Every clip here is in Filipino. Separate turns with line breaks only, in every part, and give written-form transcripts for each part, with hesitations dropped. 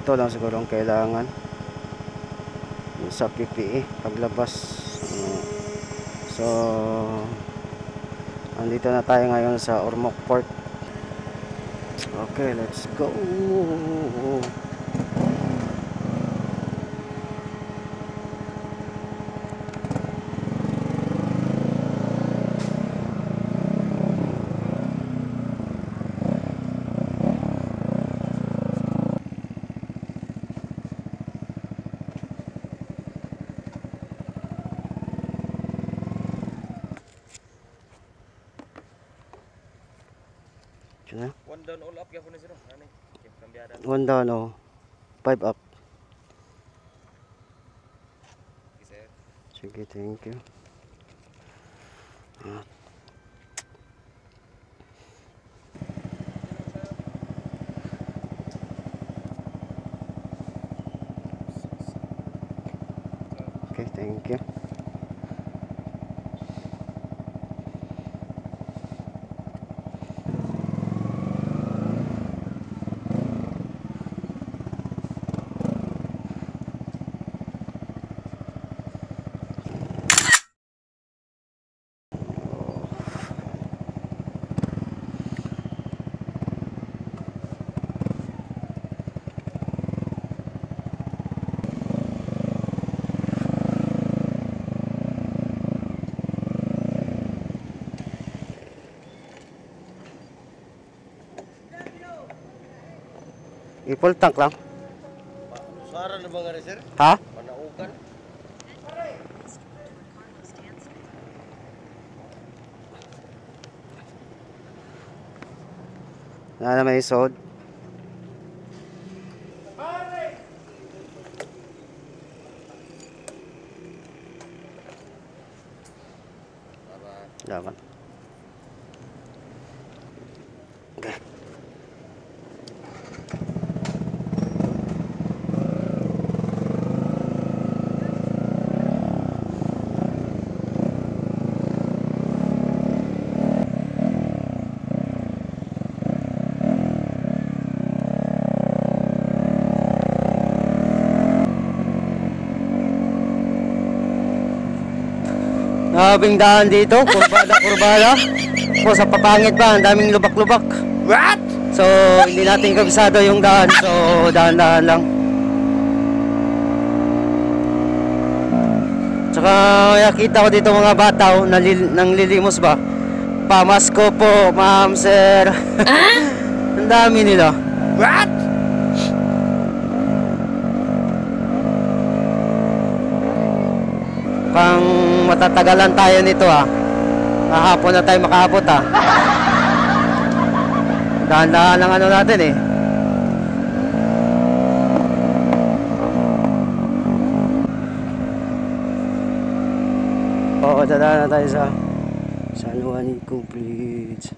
Ito lang siguro ang kailangan sa PPE paglabas. So andito na tayo ngayon sa Ormoc Port. Okay, let's go.
One down all up ya po na sir. Ano kambiada?
One down, oh. 5 up. Sige, thank you. Okay, thank you. I-full tank lang.
Sara na ba nga sir?
Ha?
Panaukan.
Na may isod. Dapat. Okay. Nabing daan dito, kurbada. Po sa papangit pa, ang daming lubak-lubak.
What?
So, hindi natin kabisado yung daan. So, daan-daan lang. Tsaka, nakita ko dito mga bata, nang lilimos ba? Pamasko po, ma'am, sir. Ang dami nila.
What?
Pang matatagalan tayo nito ah. Kahapon na tayo makaabot ah. Dahan-dahan lang ano natin eh. Oo, dadaan na tayo sa San Juanico Bridge.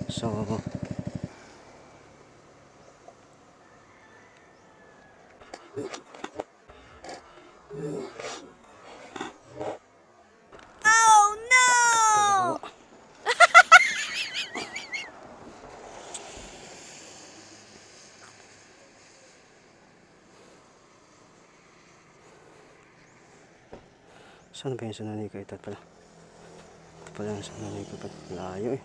So saan ba yung San Juanico? Ito pala. Ito pala yung San Juanico. Layo eh.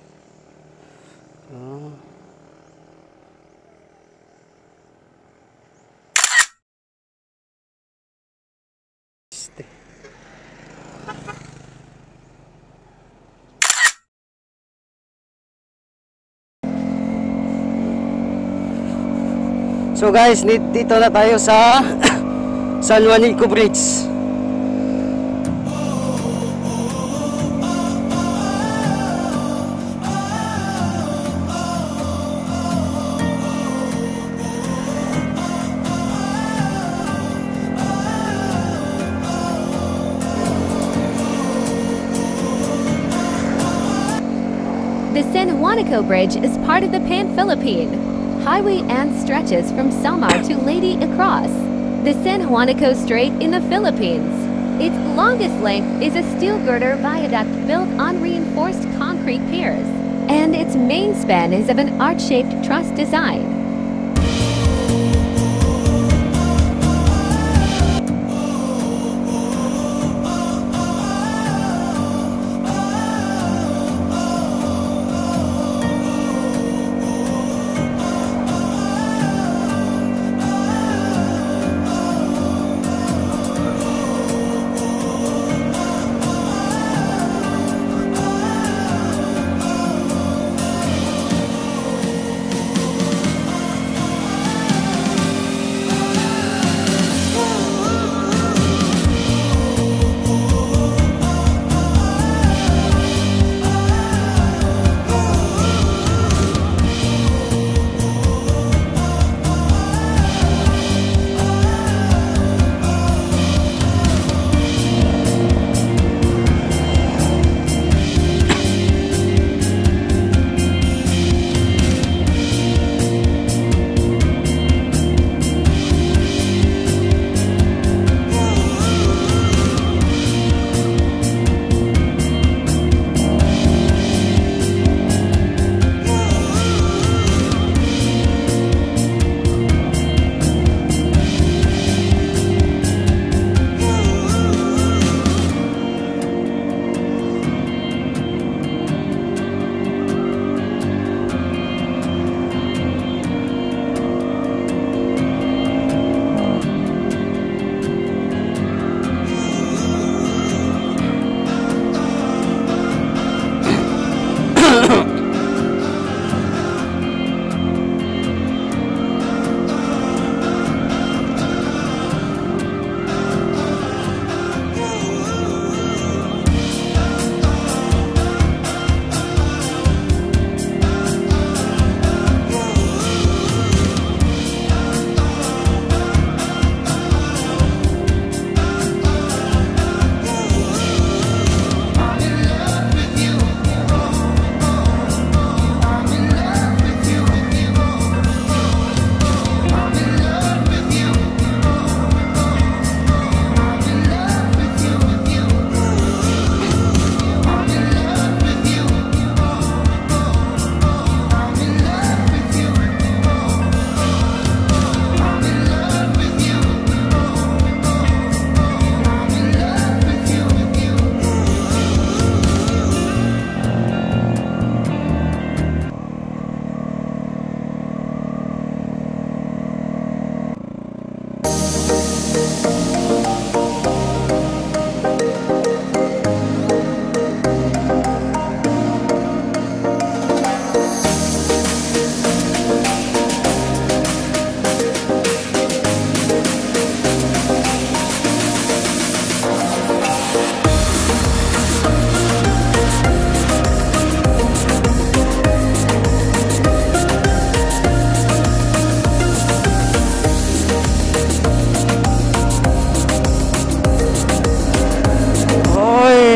So guys, dito na tayo sa San Juanico Bridge.
The San Juanico Bridge is part of the Pan-Philippine Highway and stretches from Samar to Leyte across the San Juanico Strait in the Philippines. Its longest length is a steel girder viaduct built on reinforced concrete piers. and its main span is of an arch-shaped truss design.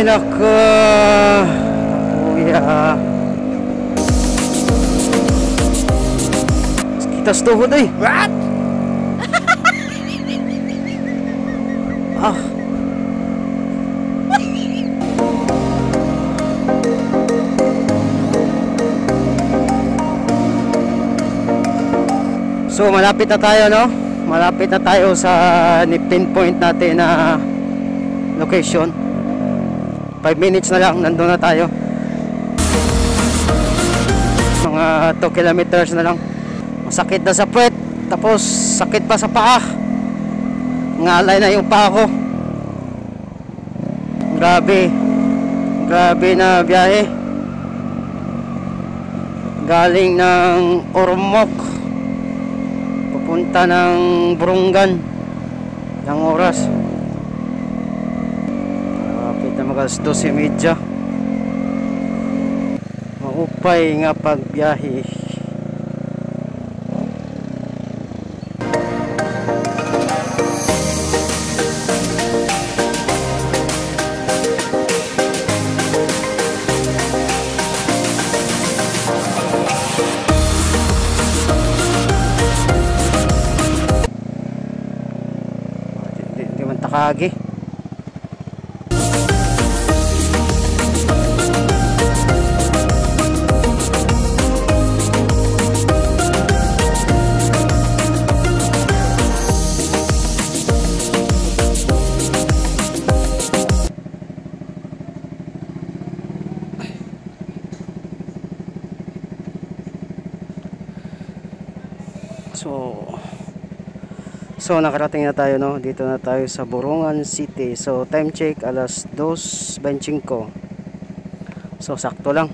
Nako, kuya. Kita setuhud eh.
What?
Ah. So malapit na tayo, no? Malapit na tayo sa pinpoint natin na location. 5 minutes na lang, nandun na tayo. Mga 2 kilometers na lang. Masakit na sa puwet, tapos sakit pa sa paa. Ngalay na yung paa ko. Grabe. Grabe na biyahe. Galing ng Ormoc papunta ng Burungan. Ilang oras? Malapit na mag-alas 12:30. Maupay nga pagbiyahe. Di man takagi. So nakarating na tayo, no? Dito na tayo sa Borongan City. So time check alas 2:25. So sakto lang.